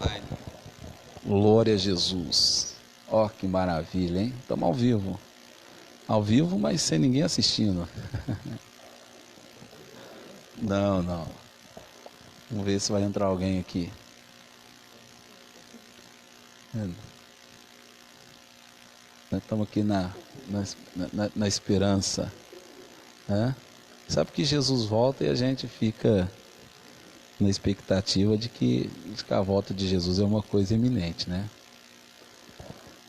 online. Glória a Jesus. Ó, que maravilha, hein? Estamos ao vivo. Ao vivo, mas sem ninguém assistindo. Não. Vamos ver se vai entrar alguém aqui. Nós estamos aqui na esperança. Sabe que Jesus volta e a gente fica na expectativa de que a volta de Jesus é uma coisa iminente, né?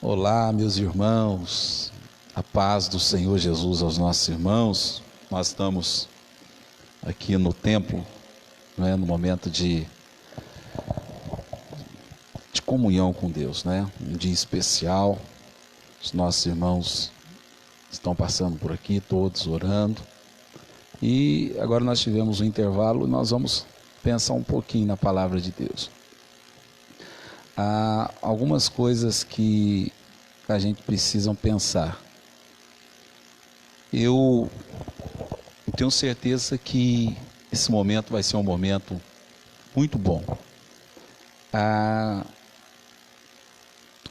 Olá, meus irmãos, a paz do Senhor Jesus aos nossos irmãos. Nós estamos aqui no templo, né, no momento de comunhão com Deus, né? Um dia especial. Os nossos irmãos estão passando por aqui, todos orando. E agora nós tivemos um intervalo e nós vamos pensar um pouquinho na palavra de Deus. Há algumas coisas que a gente precisa pensar. Eu tenho certeza que esse momento vai ser um momento muito bom.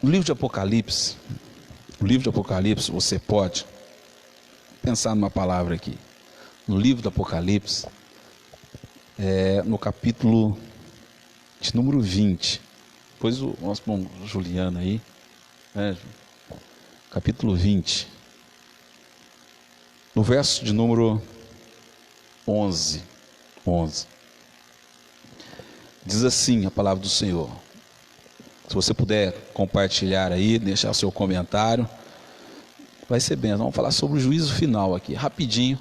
No livro de Apocalipse, você pode pensar numa palavra aqui. No livro do Apocalipse, no capítulo de número 20, depois o nosso irmão Juliano aí, capítulo 20, no verso de número 11, diz assim a palavra do Senhor. Se você puder compartilhar aí, deixar o seu comentário, vai ser bem. Vamos falar sobre o juízo final aqui, rapidinho.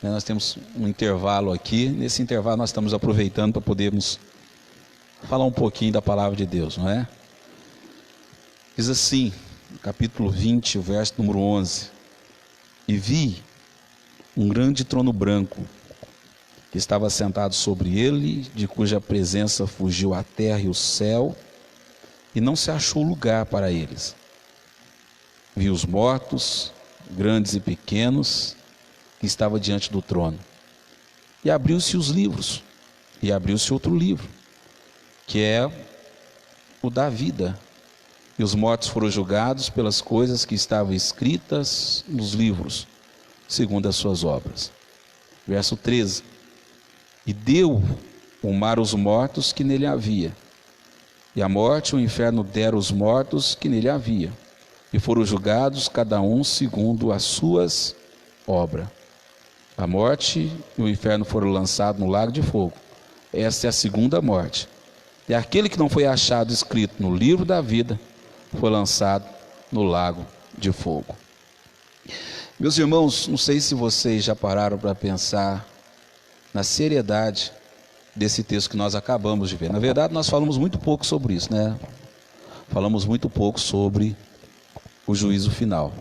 Nós temos um intervalo aqui. Nesse intervalo nós estamos aproveitando para podermos falar um pouquinho da palavra de Deus, não é? Diz assim, capítulo 20, o verso número 11. E vi um grande trono branco, que estava sentado sobre ele, de cuja presença fugiu a terra e o céu, e não se achou lugar para eles. Vi os mortos, grandes e pequenos, que estava diante do trono. E abriu-se os livros, e abriu-se outro livro, que é o da vida. E os mortos foram julgados pelas coisas que estavam escritas nos livros, segundo as suas obras. Verso 13. E deu o mar os mortos que nele havia, e a morte e o inferno deram os mortos que nele havia, e foram julgados cada um segundo as suas obras. A morte e o inferno foram lançados no lago de fogo. Esta é a segunda morte. E aquele que não foi achado escrito no livro da vida foi lançado no lago de fogo. Meus irmãos, não sei se vocês já pararam para pensar na seriedade desse texto que nós acabamos de ver. Na verdade, nós falamos muito pouco sobre isso, né? Falamos muito pouco sobre o juízo final.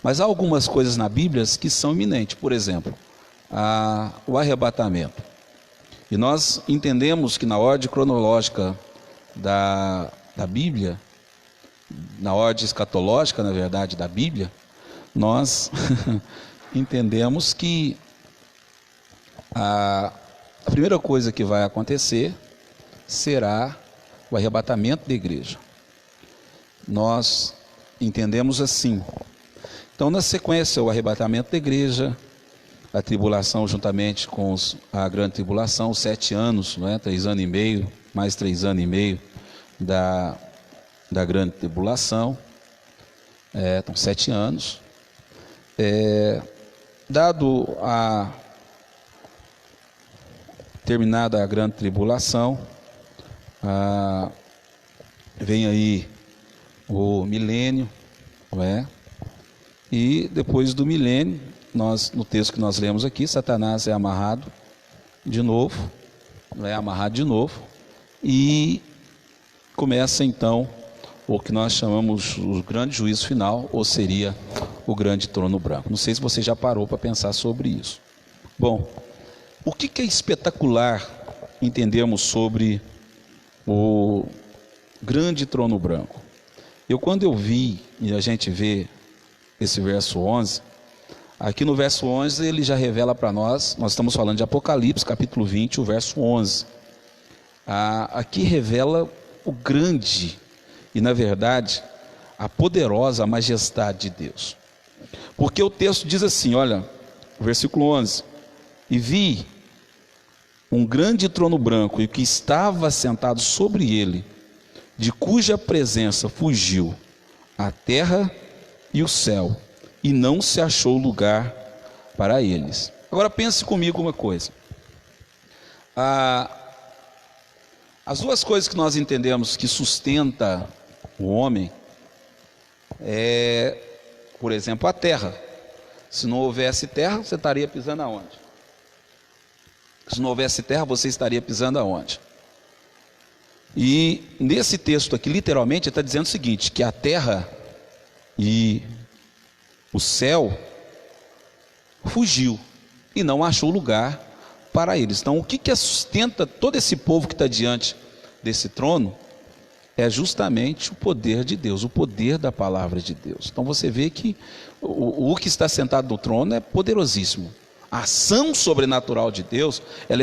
Mas há algumas coisas na Bíblia que são iminentes. Por exemplo, o arrebatamento. E nós entendemos que na ordem cronológica da Bíblia, na ordem escatológica, na verdade, da Bíblia, nós entendemos que a primeira coisa que vai acontecer será o arrebatamento da igreja. Nós entendemos assim. Então, na sequência, o arrebatamento da igreja, a tribulação juntamente com a grande tribulação, 7 anos, não é? 3 anos e meio, mais 3 anos e meio da grande tribulação, então 7 anos. Dado a terminada a grande tribulação, vem aí o milênio, não é? E depois do milênio, no texto que nós lemos aqui, Satanás é amarrado de novo, e começa então o que nós chamamos o grande juízo final, ou seria o grande trono branco. Não sei se você já parou para pensar sobre isso. Bom, o que é espetacular entendermos sobre o grande trono branco? Quando eu vi, e a gente vê esse verso 11, aqui no verso 11 ele já revela para nós estamos falando de Apocalipse, capítulo 20, o verso 11. Aqui revela o grande e, na verdade, a poderosa majestade de Deus. Porque o texto diz assim, olha, versículo 11: e vi um grande trono branco, e o que estava sentado sobre ele, de cuja presença fugiu a terra e o céu, e não se achou lugar para eles. Agora pense comigo uma coisa. As duas coisas que nós entendemos que sustenta o homem é, por exemplo, a terra. Se não houvesse terra, você estaria pisando aonde? Se não houvesse terra, você estaria pisando aonde? E nesse texto aqui, literalmente, ele está dizendo o seguinte, que a terra e o céu fugiu e não achou lugar para eles. Então, o que sustenta todo esse povo que está diante desse trono é justamente o poder de Deus, o poder da palavra de Deus. Então você vê que o que está sentado no trono é poderosíssimo. A ação sobrenatural de Deus, ela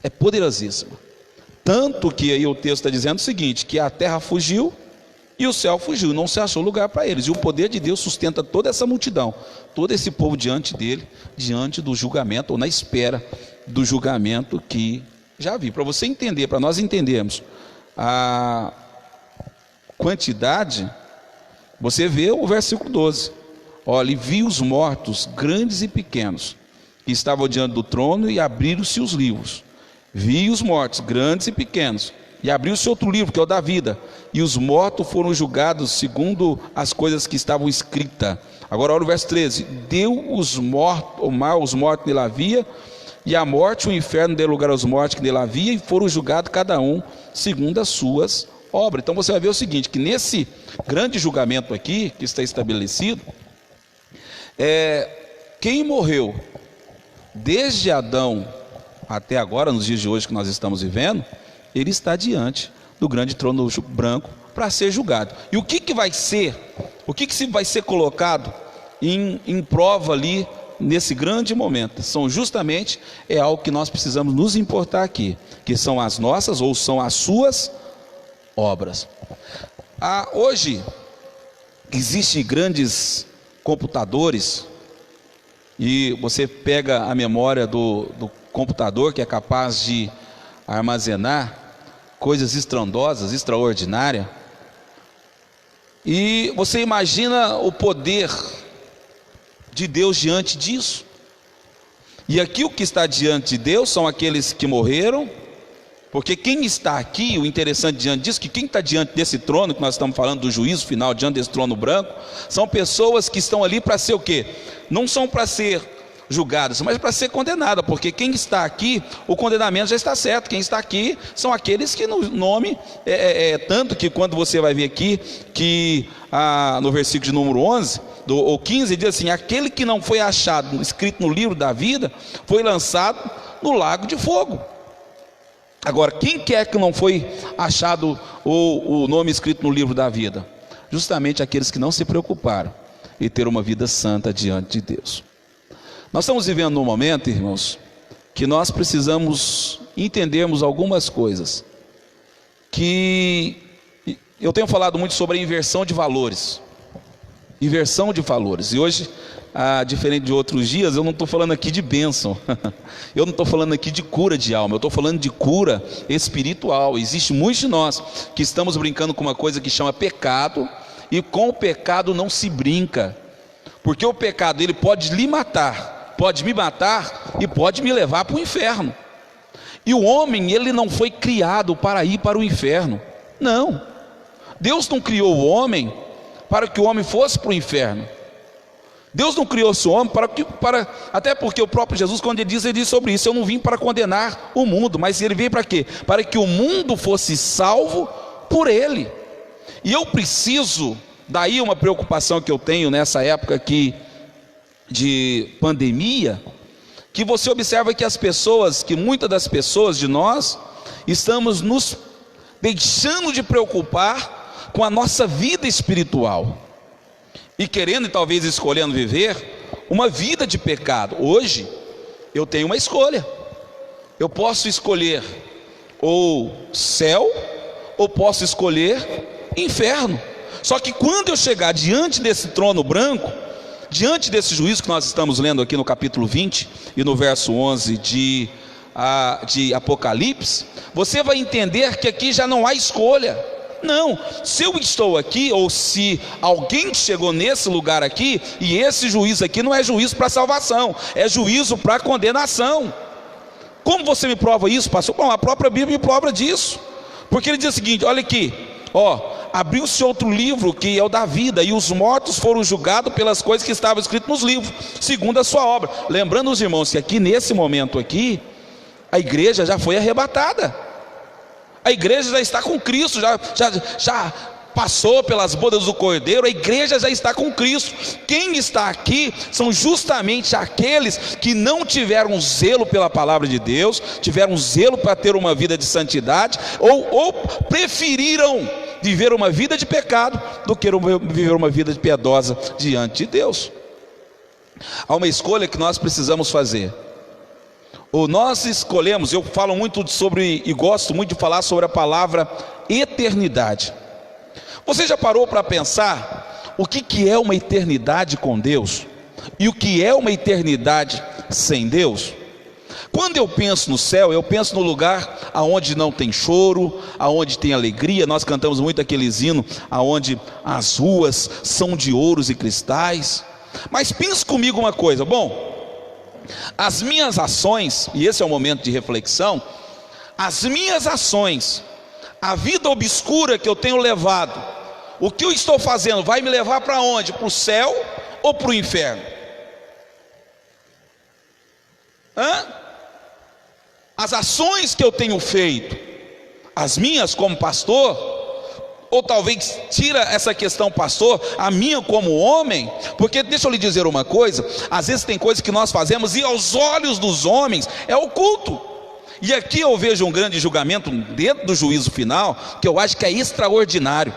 é poderosíssima. Tanto que aí o texto está dizendo o seguinte, que a terra fugiu e o céu fugiu, não se achou lugar para eles. E o poder de Deus sustenta toda essa multidão, todo esse povo diante dele, diante do julgamento, ou na espera do julgamento que já vi. Para você entender, para nós entendermos a quantidade, você vê o versículo 12. Olha, e vi os mortos, grandes e pequenos, que estavam diante do trono, e abriram-se os livros. Vi os mortos, grandes e pequenos, e abriu-se outro livro, que é o da vida, e os mortos foram julgados segundo as coisas que estavam escritas. Agora olha o verso 13: deu os mortos, o mal, os mortos nele havia, e a morte, o inferno deu lugar aos mortos que nele havia, e foram julgados cada um segundo as suas obras. Então você vai ver o seguinte, que nesse grande julgamento aqui, que está estabelecido, quem morreu desde Adão até agora, nos dias de hoje que nós estamos vivendo, ele está diante do grande trono branco para ser julgado. E o que vai ser colocado em prova ali nesse grande momento? São justamente, algo que nós precisamos nos importar aqui, que são as nossas ou são as suas obras. Hoje existem grandes computadores, e você pega a memória do computador, que é capaz de armazenar coisas estrondosas, extraordinárias, e você imagina o poder de Deus diante disso. E aqui o que está diante de Deus são aqueles que morreram, porque quem está aqui, o interessante diante disso, que quem está diante desse trono, que nós estamos falando do juízo final, diante desse trono branco, são pessoas que estão ali para ser o quê? Não são para ser julgadas, mas para ser condenadas, porque quem está aqui, o condenamento já está certo. Quem está aqui são aqueles que no nome, tanto que quando você vai ver aqui, que no versículo de número 11, ou 15, diz assim: aquele que não foi achado escrito no livro da vida, foi lançado no lago de fogo. Agora, quem quer que não foi achado o nome escrito no livro da vida? Justamente aqueles que não se preocuparam em ter uma vida santa diante de Deus. Nós estamos vivendo num momento, irmãos, que nós precisamos entendermos algumas coisas, que eu tenho falado muito sobre a inversão de valores. Inversão de valores. E hoje, diferente de outros dias, eu não estou falando aqui de bênção, eu não estou falando aqui de cura de alma, eu estou falando de cura espiritual. Existe muitos de nós que estamos brincando com uma coisa que chama pecado, e com o pecado não se brinca, porque o pecado, ele pode lhe matar, pode me matar e pode me levar para o inferno. E o homem, ele não foi criado para ir para o inferno, não. Deus não criou o homem para que o homem fosse para o inferno. Deus não criou o homem até porque o próprio Jesus, quando ele diz sobre isso: eu não vim para condenar o mundo, mas ele veio para quê? Para que o mundo fosse salvo por ele. E eu preciso, daí uma preocupação que eu tenho nessa época aqui de pandemia, que você observa que muitas das pessoas de nós, estamos nos deixando de preocupar com a nossa vida espiritual, e querendo e talvez escolhendo viver uma vida de pecado. Hoje eu tenho uma escolha, eu posso escolher ou céu, ou posso escolher inferno. Só que quando eu chegar diante desse trono branco, diante desse juízo que nós estamos lendo aqui no capítulo 20 e no verso 11 de Apocalipse, você vai entender que aqui já não há escolha. Não, se eu estou aqui, ou se alguém chegou nesse lugar aqui, e esse juízo aqui não é juízo para salvação, é juízo para condenação. Como você me prova isso, pastor? Bom, a própria Bíblia me prova disso, porque ele diz o seguinte, olha aqui, abriu-se outro livro que é o da vida, e os mortos foram julgados pelas coisas que estavam escritas nos livros, segundo a sua obra. Lembrando os irmãos que aqui nesse momento aqui, a igreja já foi arrebatada. A igreja já está com Cristo, já passou pelas bodas do Cordeiro, a igreja já está com Cristo. Quem está aqui são justamente aqueles que não tiveram zelo pela palavra de Deus, tiveram zelo para ter uma vida de santidade, ou preferiram viver uma vida de pecado do que viver uma vida piedosa diante de Deus. Há uma escolha que nós precisamos fazer. Ou nós escolhemos, eu falo muito sobre e gosto muito de falar sobre a palavra eternidade. Você já parou para pensar o que é uma eternidade com Deus e o que é uma eternidade sem Deus? Quando eu penso no céu, eu penso no lugar aonde não tem choro, aonde tem alegria. Nós cantamos muito aquele hino aonde as ruas são de ouros e cristais. Mas pense comigo uma coisa, bom, as minhas ações, e esse é o momento de reflexão, as minhas ações, a vida obscura que eu tenho levado, o que eu estou fazendo vai me levar para onde? Para o céu ou para o inferno? As ações que eu tenho feito, as minhas como pastor, ou talvez tira essa questão pastor, a minha como homem, porque deixa eu lhe dizer uma coisa, às vezes tem coisas que nós fazemos e aos olhos dos homens é oculto, e aqui eu vejo um grande julgamento dentro do juízo final, que eu acho que é extraordinário.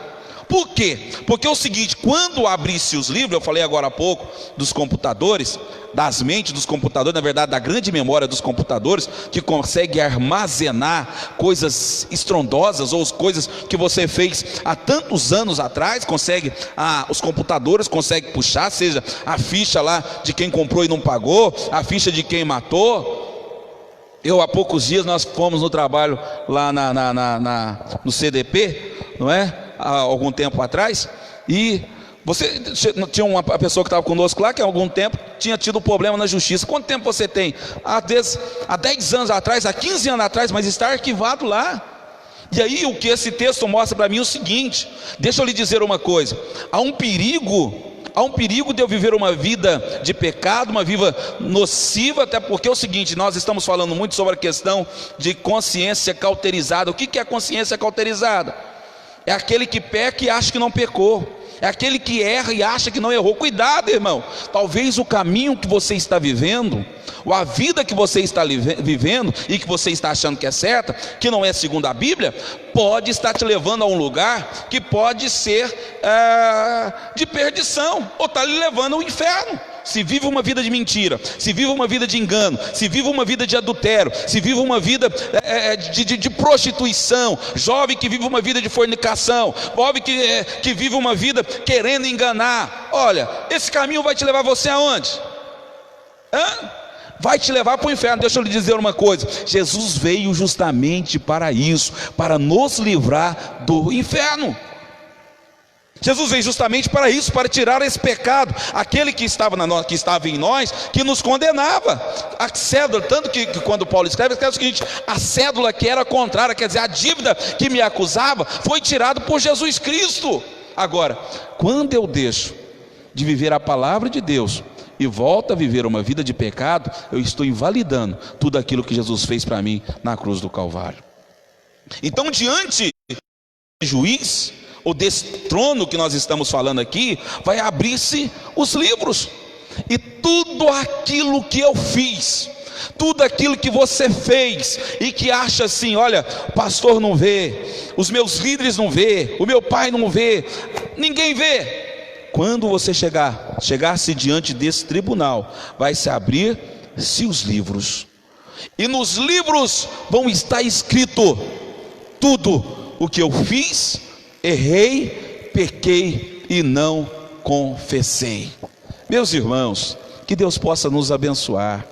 Por quê? Porque é o seguinte, quando abrisse os livros, eu falei agora há pouco dos computadores, das mentes dos computadores, na verdade da grande memória dos computadores, que consegue armazenar coisas estrondosas, ou as coisas que você fez há tantos anos atrás, os computadores conseguem puxar, seja a ficha lá de quem comprou e não pagou, a ficha de quem matou. Há poucos dias nós fomos no trabalho lá no CDP, não é? Há algum tempo atrás, e você tinha uma pessoa que estava conosco lá, que há algum tempo tinha tido um problema na justiça. Quanto tempo você tem? Há 10 anos atrás, há 15 anos atrás, mas está arquivado lá. E aí o que esse texto mostra para mim é o seguinte, deixa eu lhe dizer uma coisa, há um perigo de eu viver uma vida de pecado, uma vida nociva, até porque é o seguinte, nós estamos falando muito sobre a questão de consciência cauterizada. O que é a consciência cauterizada? É aquele que peca e acha que não pecou, é aquele que erra e acha que não errou. Cuidado, irmão, talvez o caminho que você está vivendo, ou a vida que você está vivendo e que você está achando que é certa, que não é segundo a Bíblia, pode estar te levando a um lugar que pode ser de perdição, ou está lhe levando ao inferno. Se vive uma vida de mentira, se vive uma vida de engano, se vive uma vida de adultério, se vive uma vida de prostituição, jovem que vive uma vida de fornicação, jovem que vive uma vida querendo enganar, olha, esse caminho vai te levar você aonde? Vai te levar para o inferno. Deixa eu lhe dizer uma coisa, Jesus veio justamente para isso, para nos livrar do inferno. Jesus veio justamente para isso, para tirar esse pecado, aquele que estava em nós, que nos condenava. A cédula, tanto que quando Paulo escreve o seguinte, a cédula que era contrária, quer dizer, a dívida que me acusava, foi tirada por Jesus Cristo. Agora, quando eu deixo de viver a palavra de Deus e volto a viver uma vida de pecado, eu estou invalidando tudo aquilo que Jesus fez para mim na cruz do Calvário. Então, diante do juiz, ou desse trono que nós estamos falando aqui, vai abrir-se os livros, e tudo aquilo que eu fiz, tudo aquilo que você fez, e que acha assim, olha, o pastor não vê, os meus líderes não vê, o meu pai não vê, ninguém vê. Quando você chegar-se diante desse tribunal, vai se abrir-se os livros, e nos livros vão estar escrito tudo o que eu fiz, errei, pequei e não confessei. Meus irmãos, que Deus possa nos abençoar,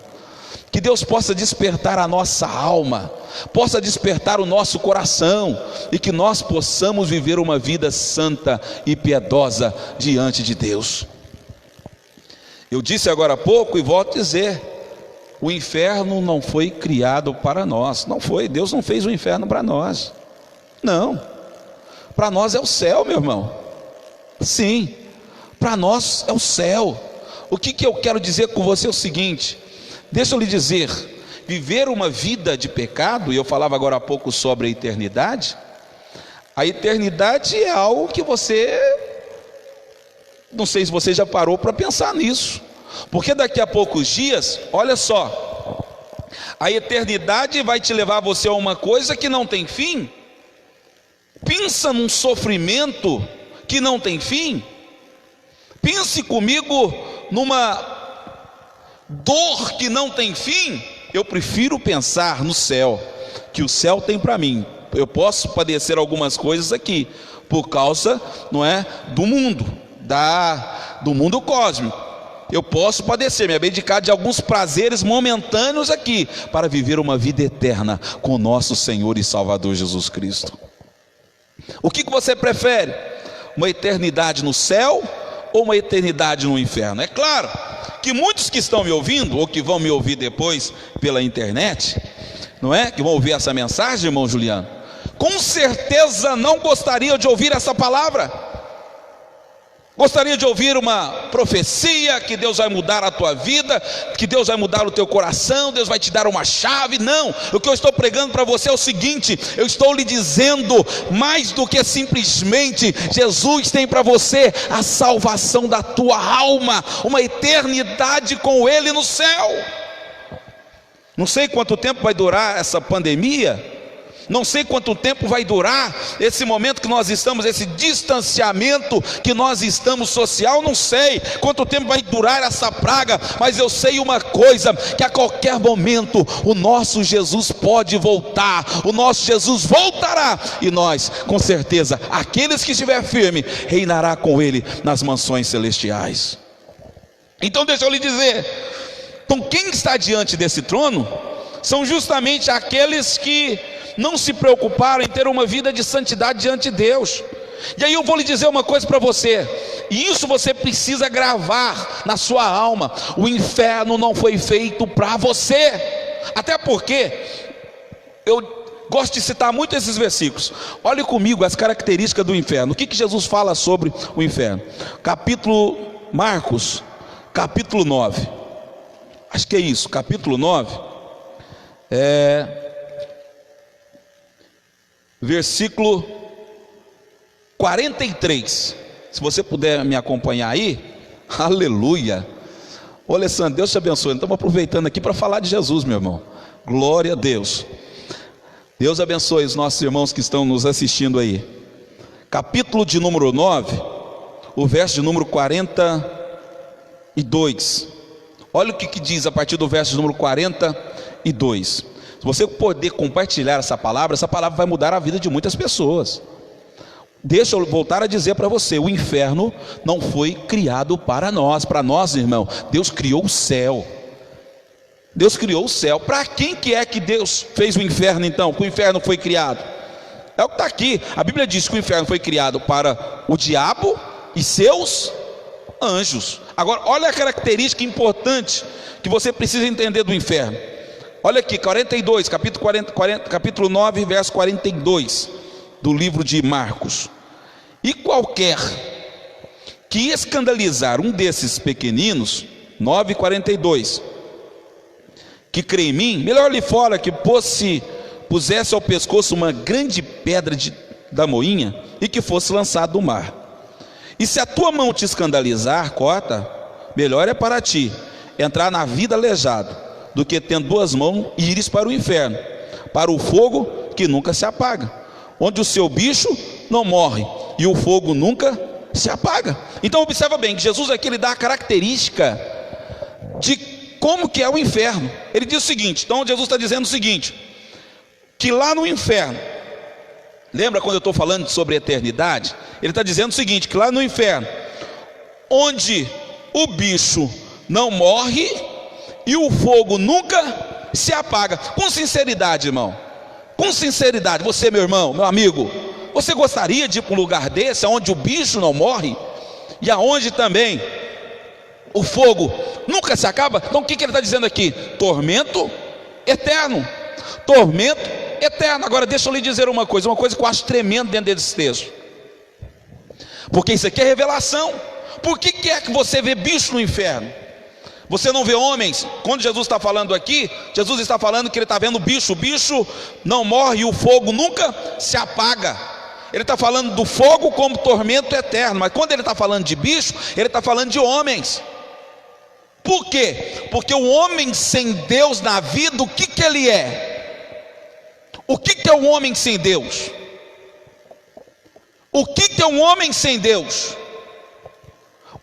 que Deus possa despertar a nossa alma, possa despertar o nosso coração, e que nós possamos viver uma vida santa e piedosa diante de Deus. Eu disse agora há pouco e volto a dizer: o inferno não foi criado para nós. Não foi, Deus não fez o inferno para nós. Não, para nós é o céu, meu irmão. Sim, para nós é o céu. O que eu quero dizer com você é o seguinte: deixa eu lhe dizer, viver uma vida de pecado, e eu falava agora há pouco sobre a eternidade é algo que você, não sei se você já parou para pensar nisso, porque daqui a poucos dias, olha só, a eternidade vai te levar você a uma coisa que não tem fim. Pensa num sofrimento que não tem fim. Pense comigo numa dor que não tem fim. Eu prefiro pensar no céu, que o céu tem para mim. Eu posso padecer algumas coisas aqui por causa, não é, do mundo, do mundo cósmico. Eu posso padecer, me abdicar de alguns prazeres momentâneos aqui, para viver uma vida eterna com o nosso Senhor e Salvador Jesus Cristo. O que você prefere? Uma eternidade no céu ou uma eternidade no inferno? É claro que muitos que estão me ouvindo, ou que vão me ouvir depois pela internet, não é? Que vão ouvir essa mensagem, irmão Juliano, com certeza não gostariam de ouvir essa palavra. Gostaria de ouvir uma profecia que Deus vai mudar a tua vida, que Deus vai mudar o teu coração, Deus vai te dar uma chave. Não, o que eu estou pregando para você é o seguinte: eu estou lhe dizendo mais do que simplesmente Jesus tem para você a salvação da tua alma, uma eternidade com Ele no céu. Não sei quanto tempo vai durar essa pandemia, não sei quanto tempo vai durar esse momento que nós estamos, esse distanciamento que nós estamos social, não sei quanto tempo vai durar essa praga, mas eu sei uma coisa, que a qualquer momento o nosso Jesus pode voltar, o nosso Jesus voltará, e nós, com certeza, aqueles que estiver firme, reinará com Ele nas mansões celestiais. Então deixa eu lhe dizer, então quem está diante desse trono, são justamente aqueles que não se preocuparam em ter uma vida de santidade diante de Deus. E aí eu vou lhe dizer uma coisa para você, e isso você precisa gravar na sua alma: o inferno não foi feito para você. Até porque eu gosto de citar muito esses versículos. Olhe comigo as características do inferno. O que Jesus fala sobre o inferno? Marcos, capítulo 9. Acho que é isso, capítulo 9. Versículo 43, se você puder me acompanhar aí. Aleluia. Ô Alessandro, Deus te abençoe. Estamos aproveitando aqui para falar de Jesus, meu irmão. Glória a Deus. Deus abençoe os nossos irmãos que estão nos assistindo aí. Capítulo de número 9, o verso de número 42. Olha o que diz a partir do verso de número 42. Se você poder compartilhar essa palavra vai mudar a vida de muitas pessoas. Deixa eu voltar a dizer para você: o inferno não foi criado para nós, irmão. Deus criou o céu. Deus criou o céu. Para quem que é que Deus fez o inferno então? Que o inferno foi criado? É o que está aqui. A Bíblia diz que o inferno foi criado para o diabo e seus anjos. Agora, olha a característica importante que você precisa entender do inferno. Olha aqui, 42, capítulo 9, verso 42 do livro de Marcos. E qualquer que escandalizar um desses pequeninos, 9:42, que crê em mim, melhor ali fora que pusesse ao pescoço uma grande pedra da moinha e que fosse lançado no mar. E se a tua mão te escandalizar, corta. Melhor é para ti entrar na vida aleijado do que tendo duas mãos ires para o inferno, para o fogo que nunca se apaga, onde o seu bicho não morre e o fogo nunca se apaga. Então observa bem que Jesus aqui ele dá a característica de como que é o inferno. Ele diz o seguinte, então Jesus está dizendo o seguinte, que lá no inferno, lembra quando eu estou falando sobre eternidade? Ele está dizendo o seguinte, que lá no inferno, onde o bicho não morre e o fogo nunca se apaga. Com sinceridade, irmão, com sinceridade, você, meu irmão, meu amigo, você gostaria de ir para um lugar desse, onde o bicho não morre e aonde também o fogo nunca se acaba? Então o que ele está dizendo aqui? Tormento eterno, tormento eterno. Agora deixa eu lhe dizer uma coisa que eu acho tremendo dentro desse texto, porque isso aqui é revelação. Por que é que você vê bicho no inferno? Você não vê homens? Quando Jesus está falando aqui, Jesus está falando que ele está vendo bicho. O bicho não morre e o fogo nunca se apaga. Ele está falando do fogo como tormento eterno. Mas quando ele está falando de bicho, ele está falando de homens. Por quê? Porque o homem sem Deus na vida, o que ele é? O que é um homem sem Deus? O que é um homem sem Deus?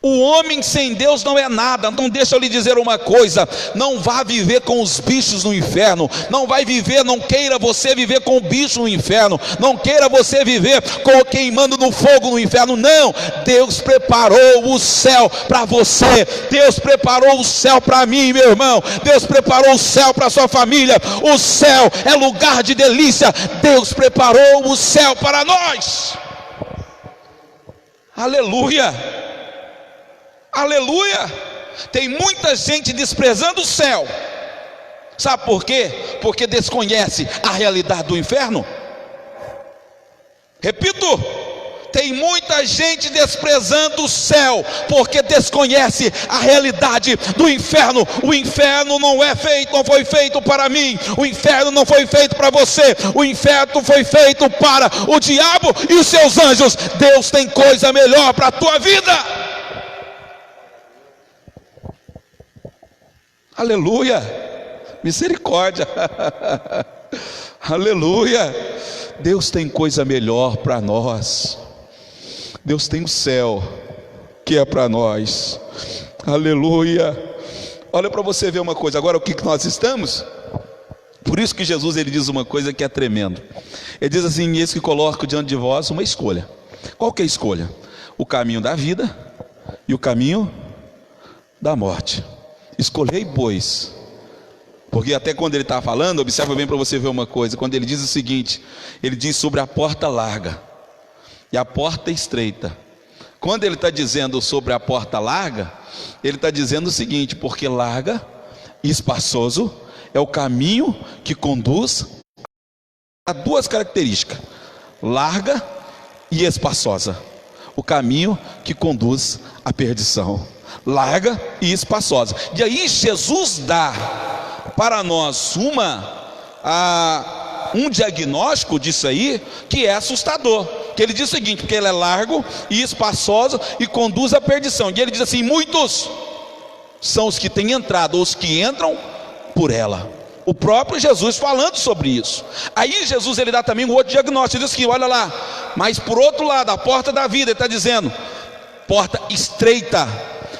O homem sem Deus não é nada. Então deixa eu lhe dizer uma coisa, não vá viver com os bichos no inferno. Não vai viver, não queira você viver com o bicho no inferno. Não queira você viver com queimando no fogo no inferno. Não, Deus preparou o céu para você. Deus preparou o céu para mim, meu irmão. Deus preparou o céu para sua família. O céu é lugar de delícia. Deus preparou o céu para nós. Aleluia. Aleluia. Tem muita gente desprezando o céu. Sabe por quê? Porque desconhece a realidade do inferno. Repito, tem muita gente desprezando o céu, porque desconhece a realidade do inferno. O inferno não foi feito para mim. O inferno não foi feito para você. O inferno foi feito para o diabo e os seus anjos. Deus tem coisa melhor para a tua vida. Aleluia, misericórdia. Aleluia. Deus tem coisa melhor para nós. Deus tem o céu que é para nós. Aleluia. Olha para você ver uma coisa. Agora o que nós estamos? Por isso que Jesus ele diz uma coisa que é tremendo. Ele diz assim: eis que coloco diante de vós uma escolha. Qual que é a escolha? O caminho da vida e o caminho da morte. Escolhei, pois. Porque até quando ele está falando, observa bem para você ver uma coisa. Quando ele diz o seguinte, ele diz sobre a porta larga e a porta estreita. Quando ele está dizendo sobre a porta larga, ele está dizendo o seguinte: porque larga e espaçoso é o caminho que conduz a duas características: larga e espaçosa, o caminho que conduz à perdição. Larga e espaçosa. E aí Jesus dá para nós um diagnóstico disso aí, que é assustador. Que ele diz o seguinte: porque ele é largo e espaçoso e conduz à perdição. E ele diz assim: muitos são os que têm entrado, ou os que entram por ela. O próprio Jesus falando sobre isso. Aí Jesus ele dá também um outro diagnóstico. Ele diz que olha lá, mas por outro lado, a porta da vida, ele está dizendo porta estreita.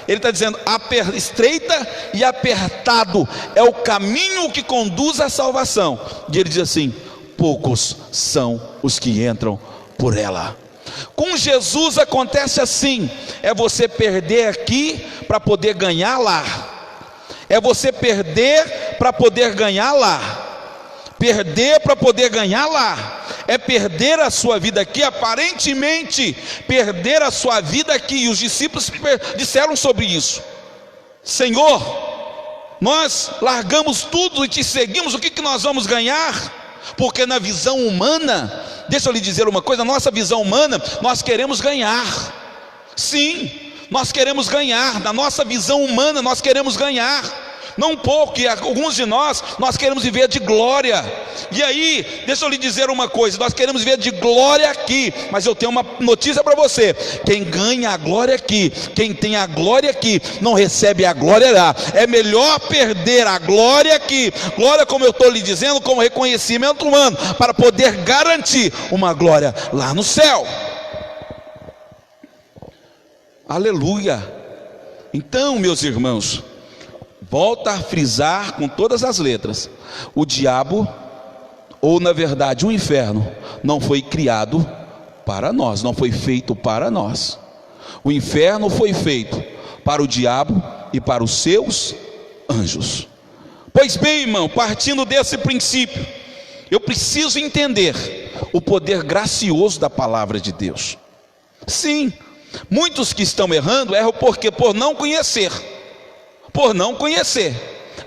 Ele está dizendo estreita e apertado é o caminho que conduz à salvação. E ele diz assim: poucos são os que entram por ela. Com Jesus acontece assim: é você perder aqui para poder ganhar lá. É você perder para poder ganhar lá. Perder para poder ganhar lá. É perder a sua vida aqui, aparentemente perder a sua vida aqui. E os discípulos disseram sobre isso: Senhor, nós largamos tudo e te seguimos, o que nós vamos ganhar? Porque na visão humana, deixa eu lhe dizer uma coisa, na nossa visão humana, nós queremos ganhar. Sim, nós queremos ganhar. Na nossa visão humana nós queremos ganhar. Não pouco, e alguns de nós queremos viver de glória. E aí, deixa eu lhe dizer uma coisa: nós queremos viver de glória aqui, mas eu tenho uma notícia para você: quem ganha a glória aqui, quem tem a glória aqui, não recebe a glória lá. É melhor perder a glória aqui, glória, como eu estou lhe dizendo, como reconhecimento humano, para poder garantir uma glória lá no céu. Aleluia. Então, meus irmãos, Volta a frisar com todas as letras: o diabo, ou na verdade o inferno, não foi criado para nós, não foi feito para nós. O inferno foi feito para o diabo e para os seus anjos. Pois bem, irmão, partindo desse princípio, eu preciso entender o poder gracioso da palavra de Deus. Sim, muitos que estão errando, erram porque por não conhecer. Por não conhecer.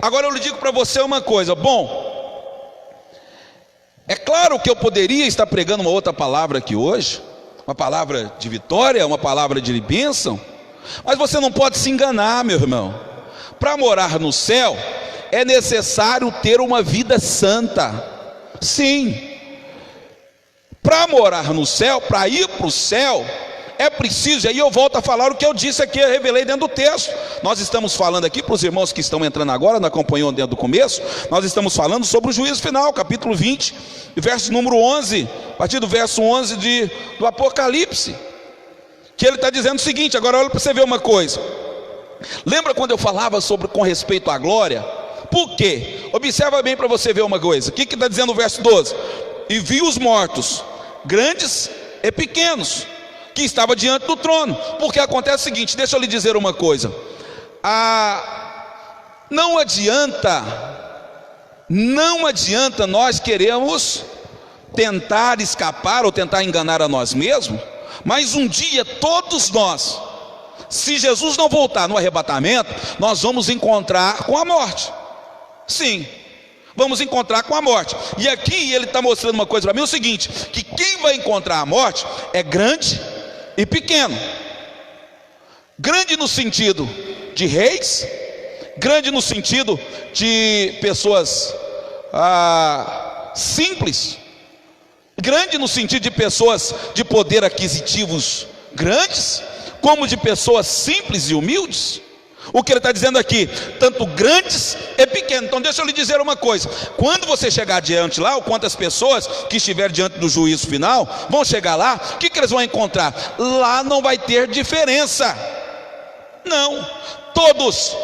Agora eu lhe digo para você uma coisa. Bom, é claro que eu poderia estar pregando uma outra palavra aqui hoje, uma palavra de vitória, uma palavra de bênção, mas você não pode se enganar, meu irmão. Para morar no céu é necessário ter uma vida santa. Sim, para morar no céu, para ir para o céu, é preciso, e aí eu volto a falar o que eu disse aqui, eu revelei dentro do texto. Nós estamos falando aqui, para os irmãos que estão entrando agora, não acompanhou dentro do começo, nós estamos falando sobre o juízo final, capítulo 20, verso número 11, a partir do verso 11 do Apocalipse, que ele está dizendo o seguinte. Agora olha para você ver uma coisa. Lembra quando eu falava com respeito à glória? Por quê? Observa bem para você ver uma coisa. O que está dizendo o verso 12? E vi os mortos, grandes e pequenos, que estava diante do trono. Porque acontece o seguinte, deixa eu lhe dizer uma coisa. Não adianta nós queremos tentar escapar ou tentar enganar a nós mesmos, mas um dia todos nós, se Jesus não voltar no arrebatamento, nós vamos encontrar com a morte. Sim, vamos encontrar com a morte. E aqui ele está mostrando uma coisa para mim, o seguinte, que quem vai encontrar a morte é grande e pequeno. Grande no sentido de reis, grande no sentido de pessoas simples, grande no sentido de pessoas de poder aquisitivos grandes, como de pessoas simples e humildes. O que ele está dizendo aqui, tanto grandes e pequenos. Então deixa eu lhe dizer uma coisa. Quando você chegar diante lá, ou quantas pessoas que estiverem diante do juízo final vão chegar lá, o que eles vão encontrar? Lá não vai ter diferença. Não, todos,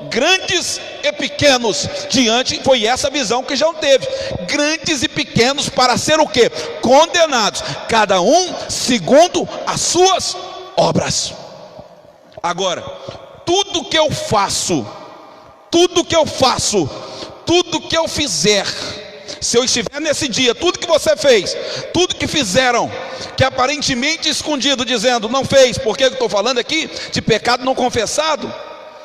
grandes e pequenos, diante, foi essa visão que João teve. Grandes e pequenos para ser o quê? Condenados, cada um segundo as suas obras. Agora, tudo que eu faço, tudo que eu fizer, se eu estiver nesse dia, tudo que você fez, tudo que fizeram, que aparentemente escondido, dizendo não fez, porque eu estou falando aqui de pecado não confessado.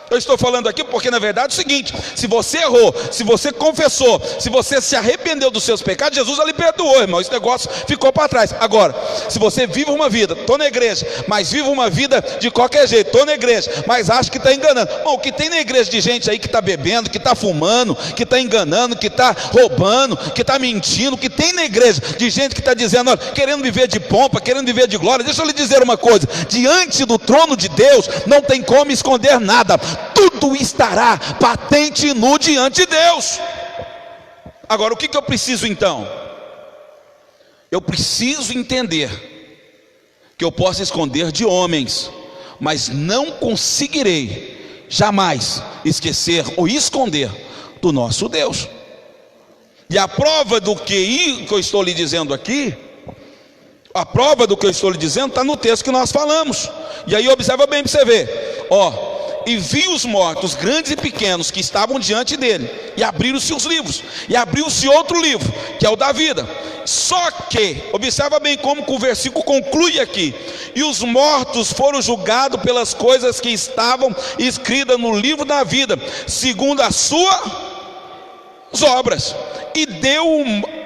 Eu estou falando aqui porque na verdade é o seguinte: se você errou, se você confessou, se você se arrependeu dos seus pecados, Jesus lhe perdoou, irmão. Esse negócio ficou para trás. Agora, se você vive uma vida, estou na igreja, mas vive uma vida de qualquer jeito, estou na igreja, mas acho que está enganando. Bom, o que tem na igreja de gente aí que está bebendo, que está fumando, que está enganando, que está roubando, que está mentindo, que tem na igreja de gente que está dizendo, olha, querendo viver de pompa, querendo viver de glória. Deixa eu lhe dizer uma coisa: diante do trono de Deus não tem como esconder nada. Tudo estará patente e nu diante de Deus. Agora, o que eu preciso então? Eu preciso entender que eu posso esconder de homens, mas não conseguirei jamais esquecer ou esconder do nosso Deus. E a prova do que eu estou lhe dizendo aqui, a prova do que eu estou lhe dizendo está no texto que nós falamos. E aí observa bem para você ver. E vi os mortos, grandes e pequenos, que estavam diante dele, e abriram-se os livros, e abriu-se outro livro, que é o da vida. Só que, observa bem como que o versículo conclui aqui: e os mortos foram julgados pelas coisas que estavam escritas no livro da vida, segundo as suas obras. E deu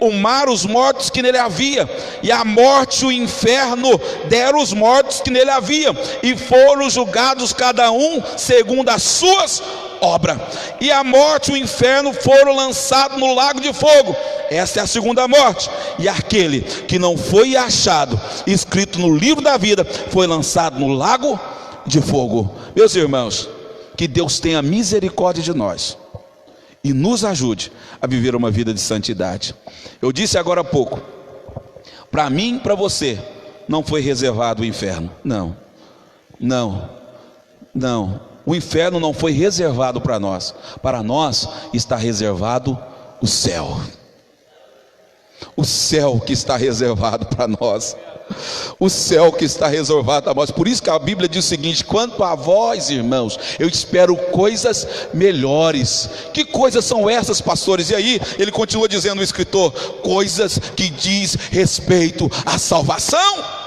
o mar os mortos que nele havia, e a morte e o inferno deram os mortos que nele havia, e foram julgados cada um segundo as suas obras. E a morte e o inferno foram lançados no lago de fogo. Esta é a segunda morte. E aquele que não foi achado escrito no livro da vida foi lançado no lago de fogo. Meus irmãos, que Deus tenha misericórdia de nós e nos ajude a viver uma vida de santidade. Eu disse agora há pouco, para mim e para você não foi reservado o inferno. Não. O inferno não foi reservado para nós está reservado o céu. O céu que está reservado para nós. O céu que está reservado a nós. Por isso que a Bíblia diz o seguinte: quanto a vós, irmãos, eu espero coisas melhores. Que coisas são essas, pastores? E aí ele continua dizendo, o escritor, coisas que diz respeito à salvação.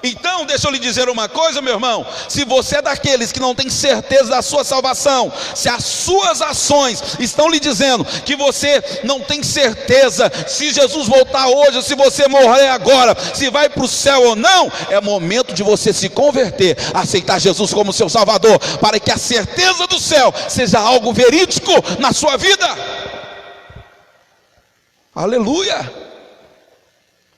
Então deixa eu lhe dizer uma coisa, meu irmão: se você é daqueles que não tem certeza da sua salvação, se as suas ações estão lhe dizendo que você não tem certeza se Jesus voltar hoje, se você morrer agora, se vai para o céu ou não, é momento de você se converter, aceitar Jesus como seu Salvador, para que a certeza do céu seja algo verídico na sua vida. Aleluia!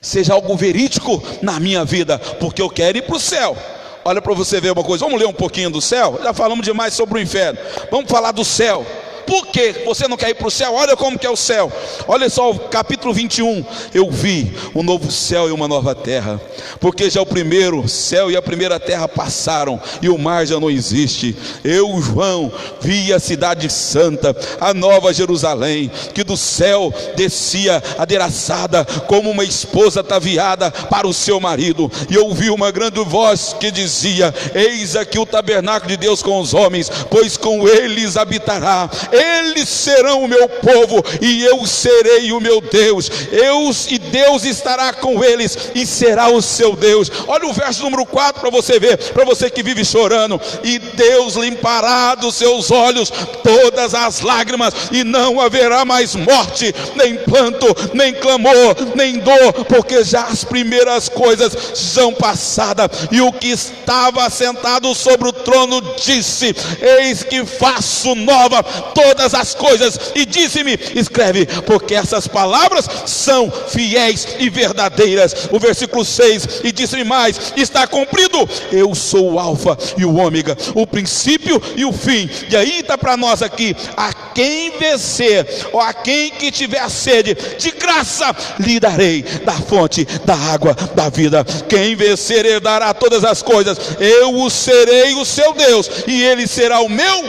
Seja algo verídico na minha vida, porque eu quero ir para o céu. Olha para você ver uma coisa, vamos ler um pouquinho do céu. Já falamos demais sobre o inferno, vamos falar do céu. Por que você não quer ir para o céu? Olha como que é o céu. Olha só o capítulo 21. Eu vi um novo céu e uma nova terra, porque já o primeiro céu e a primeira terra passaram, e o mar já não existe. Eu, João, vi a cidade santa, a nova Jerusalém, que do céu descia adereçada como uma esposa ataviada para o seu marido. E eu ouvi uma grande voz que dizia: eis aqui o tabernáculo de Deus com os homens, pois com eles habitará. Eles serão o meu povo e eu serei o meu Deus. Deus estará com eles e será o seu Deus. Olha o verso número 4 para você ver, para você que vive chorando: e Deus limpará dos seus olhos todas as lágrimas, e não haverá mais morte, nem pranto, nem clamor, nem dor, porque já as primeiras coisas são passadas. E o que estava sentado sobre o trono disse: eis que faço nova todas as coisas. E disse-me: escreve, porque essas palavras são fiéis e verdadeiras. O versículo 6: e disse-me mais: está cumprido. Eu sou o alfa e o ômega, o princípio e o fim. E aí está para nós aqui: a quem vencer, ou a quem que tiver sede, de graça lhe darei da fonte da água da vida. Quem vencer herdará todas as coisas. Eu serei o seu Deus, e ele será o meu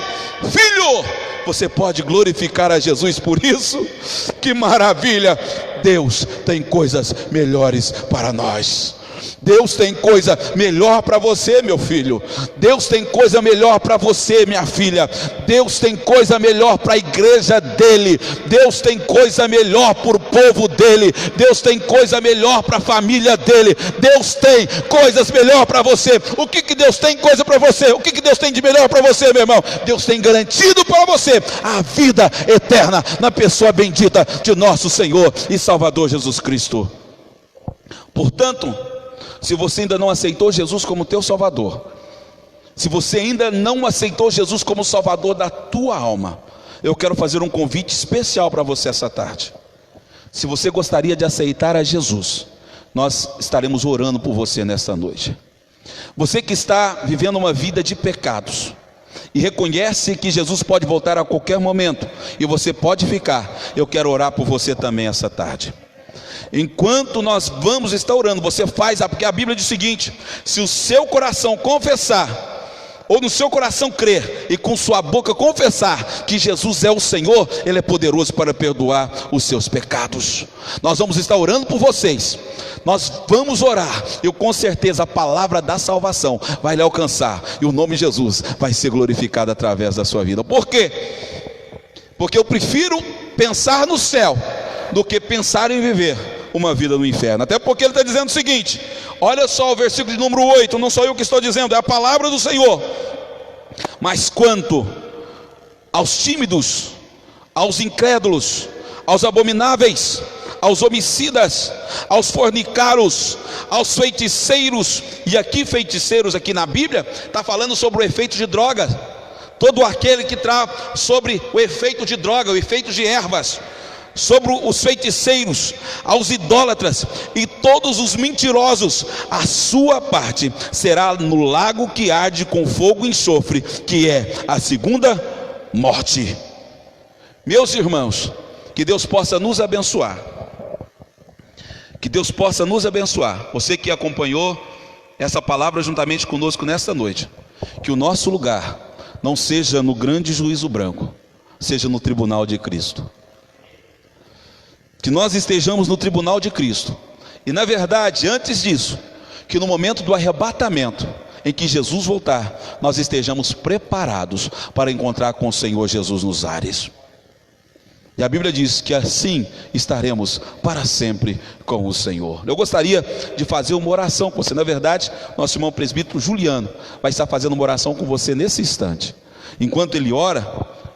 filho. Você pode glorificar a Jesus por isso? Que maravilha! Deus tem coisas melhores para nós. Deus tem coisa melhor para você, meu filho. Deus tem coisa melhor para você, minha filha. Deus tem coisa melhor para a igreja dele. Deus tem coisa melhor para o povo dele. Deus tem coisa melhor para a família dele. Deus tem coisas melhor para você. O que Deus tem coisa para você? O que Deus tem de melhor para você, meu irmão? Deus tem garantido para você a vida eterna na pessoa bendita de nosso Senhor e Salvador Jesus Cristo. Portanto, se você ainda não aceitou Jesus como teu Salvador, se você ainda não aceitou Jesus como Salvador da tua alma, eu quero fazer um convite especial para você essa tarde. Se você gostaria de aceitar a Jesus, nós estaremos orando por você nesta noite. Você que está vivendo uma vida de pecados e reconhece que Jesus pode voltar a qualquer momento, e você pode ficar, eu quero orar por você também essa tarde. Enquanto nós vamos estar orando, você faz, porque a Bíblia diz o seguinte: se o seu coração confessar, ou no seu coração crer, e com sua boca confessar que Jesus é o Senhor, Ele é poderoso para perdoar os seus pecados. Nós vamos estar orando por vocês, nós vamos orar, e com certeza a palavra da salvação vai lhe alcançar, e o nome de Jesus vai ser glorificado através da sua vida. Por quê? Porque eu prefiro pensar no céu do que pensar em viver uma vida no inferno. Até porque ele está dizendo o seguinte, olha só o versículo de número 8, não sou eu que estou dizendo, é a palavra do Senhor: mas quanto aos tímidos, aos incrédulos, aos abomináveis, aos homicidas, aos fornicários, aos feiticeiros, e aqui feiticeiros aqui na Bíblia está falando sobre o efeito de droga, todo aquele que traz sobre o efeito de droga, o efeito de ervas, sobre os feiticeiros, aos idólatras e todos os mentirosos, a sua parte será no lago que arde com fogo e enxofre, que é a segunda morte. Meus irmãos, que Deus possa nos abençoar, que Deus possa nos abençoar. Você que acompanhou essa palavra juntamente conosco nesta noite, que o nosso lugar não seja no grande juízo branco, seja no tribunal de Cristo. Que nós estejamos no tribunal de Cristo. E na verdade, antes disso, que no momento do arrebatamento, em que Jesus voltar, nós estejamos preparados para encontrar com o Senhor Jesus nos ares. E a Bíblia diz que assim estaremos para sempre com o Senhor. Eu gostaria de fazer uma oração com você. Na verdade, nosso irmão presbítero Juliano vai estar fazendo uma oração com você nesse instante. Enquanto ele ora,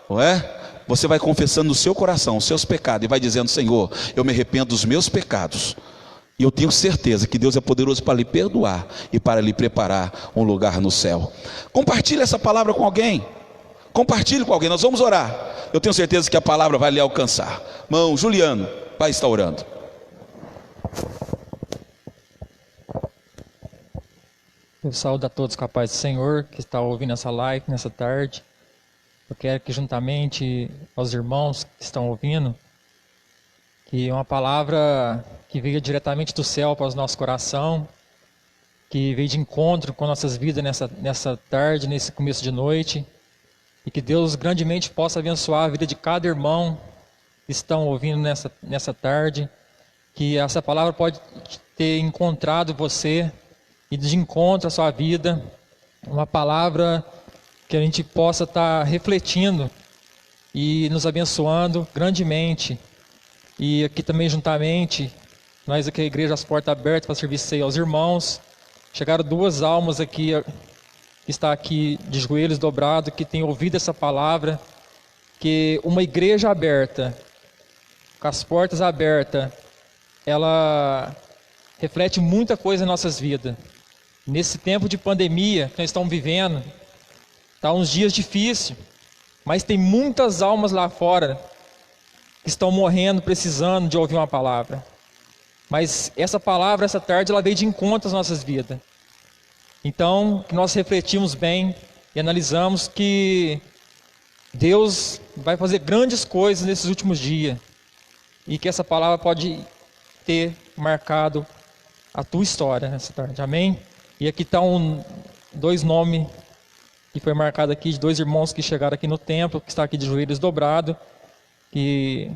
não é? Você vai confessando no seu coração os seus pecados e vai dizendo: Senhor, eu me arrependo dos meus pecados. E eu tenho certeza que Deus é poderoso para lhe perdoar e para lhe preparar um lugar no céu. Compartilhe essa palavra com alguém. Compartilhe com alguém, nós vamos orar. Eu tenho certeza que a palavra vai lhe alcançar. Irmão Juliano vai estar orando. Eu saúdo a todos com a paz do Senhor que está ouvindo essa live nessa tarde. Eu quero que juntamente aos irmãos que estão ouvindo, que uma palavra que veio diretamente do céu para o nosso coração, que veio de encontro com nossas vidas nessa tarde, nesse começo de noite, e que Deus grandemente possa abençoar a vida de cada irmão que estão ouvindo nessa tarde, que essa palavra pode ter encontrado você e de encontro à sua vida, uma palavra que a gente possa estar refletindo e nos abençoando grandemente. E aqui também juntamente, nós aqui a igreja, as portas abertas para servir ceia aos irmãos. Chegaram 2 almas aqui, que está aqui de joelhos dobrados, que tem ouvido essa palavra, que uma igreja aberta, com as portas abertas, ela reflete muita coisa em nossas vidas. Nesse tempo de pandemia que nós estamos vivendo, está uns dias difíceis, mas tem muitas almas lá fora que estão morrendo, precisando de ouvir uma palavra. Mas essa palavra, essa tarde, ela veio de encontro às nossas vidas. Então, que nós refletimos bem e analisamos que Deus vai fazer grandes coisas nesses últimos dias. E que essa palavra pode ter marcado a tua história nessa tarde. Amém? E aqui estão 2 nomes que foi marcado aqui, de 2 irmãos que chegaram aqui no templo, que está aqui de joelhos dobrados, que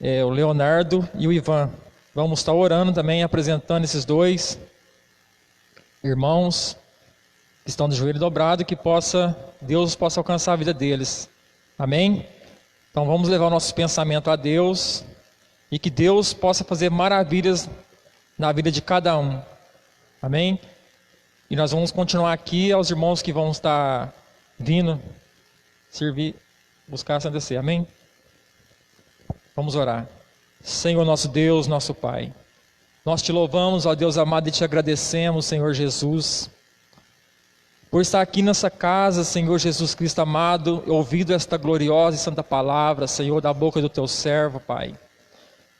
é o Leonardo e o Ivan. Vamos estar orando também, apresentando esses 2 irmãos que estão de joelho dobrado, que Deus possa alcançar a vida deles. Amém? Então vamos levar o nosso pensamento a Deus e que Deus possa fazer maravilhas na vida de cada um. Amém? E nós vamos continuar aqui aos irmãos que vão estar vindo servir, buscar a Santa Ceia. Amém? Vamos orar. Senhor nosso Deus, nosso Pai, nós te louvamos, ó Deus amado, e te agradecemos, Senhor Jesus, por estar aqui nessa casa, Senhor Jesus Cristo amado, ouvido esta gloriosa e santa palavra, Senhor, da boca do teu servo, Pai.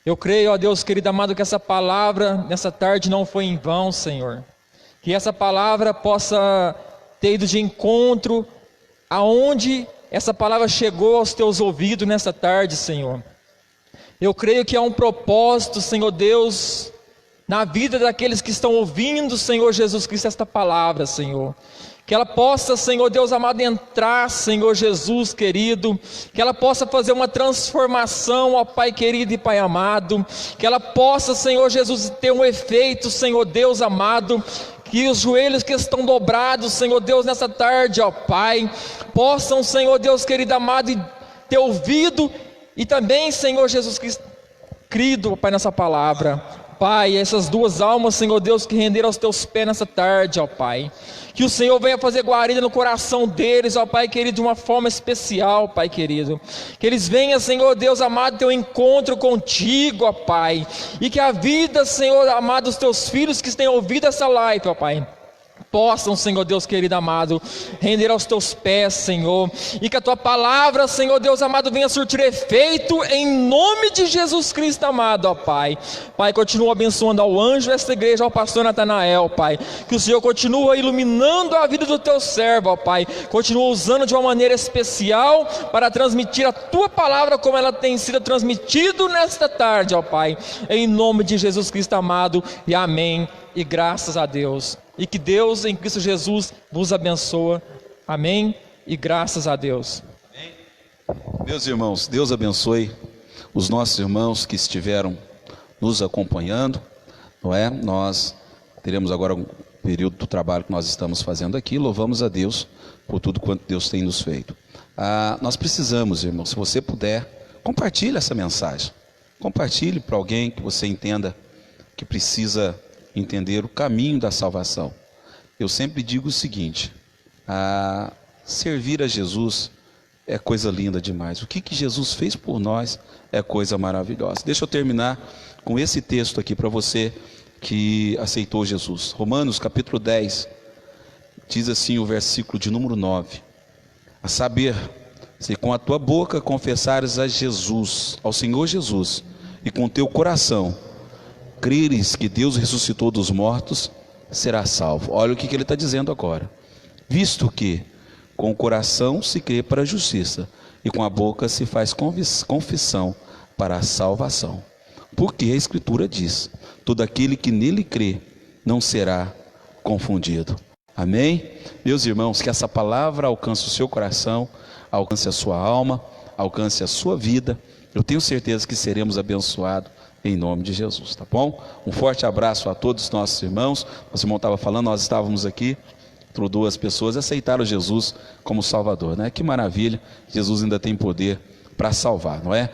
Eu creio, ó Deus querido amado, que essa palavra nessa tarde não foi em vão, Senhor. Que essa palavra possa ter ido de encontro aonde essa palavra chegou aos teus ouvidos nessa tarde, Senhor. Eu creio que há um propósito, Senhor Deus, na vida daqueles que estão ouvindo, Senhor Jesus Cristo, esta palavra, Senhor. Que ela possa, Senhor Deus amado, entrar, Senhor Jesus querido, que ela possa fazer uma transformação, ó Pai querido e Pai amado, que ela possa, Senhor Jesus, ter um efeito, Senhor Deus amado, que os joelhos que estão dobrados, Senhor Deus, nessa tarde, ó Pai, possam, Senhor Deus querido amado, ter ouvido e também, Senhor Jesus querido, ó Pai, nessa palavra. Pai, essas 2 almas, Senhor Deus, que renderam aos teus pés nessa tarde, ó Pai, que o Senhor venha fazer guarida no coração deles, ó Pai querido, de uma forma especial, Pai querido, que eles venham, Senhor Deus amado, ter um encontro contigo, ó Pai, e que a vida, Senhor amado, dos teus filhos que têm ouvido essa live, ó Pai, possam, Senhor Deus querido amado, render aos teus pés, Senhor, e que a tua palavra, Senhor Deus amado, venha surtir efeito em nome de Jesus Cristo amado, ó Pai. Pai, continua abençoando ao anjo desta igreja, ao pastor Natanael, Pai, que o Senhor continua iluminando a vida do teu servo, ó Pai, continua usando de uma maneira especial para transmitir a tua palavra como ela tem sido transmitida nesta tarde, ó Pai, em nome de Jesus Cristo amado, e amém, e graças a Deus. E que Deus em Cristo Jesus vos abençoe. Amém e graças a Deus. Meus irmãos, Deus abençoe os nossos irmãos que estiveram nos acompanhando, não é? Nós teremos agora um período do trabalho que nós estamos fazendo aqui, louvamos a Deus por tudo quanto Deus tem nos feito. Nós precisamos, irmãos, se você puder, compartilhe essa mensagem, compartilhe para alguém que você entenda que precisa entender o caminho da salvação. Eu sempre digo o seguinte, servir a Jesus é coisa linda demais. O que Jesus fez por nós é coisa maravilhosa. Deixa eu terminar com esse texto aqui para você que aceitou Jesus. Romanos capítulo 10, diz assim o versículo de número 9. A saber, se com a tua boca confessares a Jesus, ao Senhor Jesus, e com teu coração creres que Deus ressuscitou dos mortos, serás salvo. Olha o que ele está dizendo agora. Visto que com o coração se crê para a justiça, e com a boca se faz confissão para a salvação. Porque a Escritura diz, todo aquele que nele crê não será confundido. Amém? Meus irmãos, que essa palavra alcance o seu coração, alcance a sua alma, alcance a sua vida. Eu tenho certeza que seremos abençoados em nome de Jesus, tá bom? Um forte abraço a todos os nossos irmãos. Nosso irmão estava falando, nós estávamos aqui, duas pessoas aceitaram Jesus como Salvador, né? Que maravilha, Jesus ainda tem poder para salvar, não é?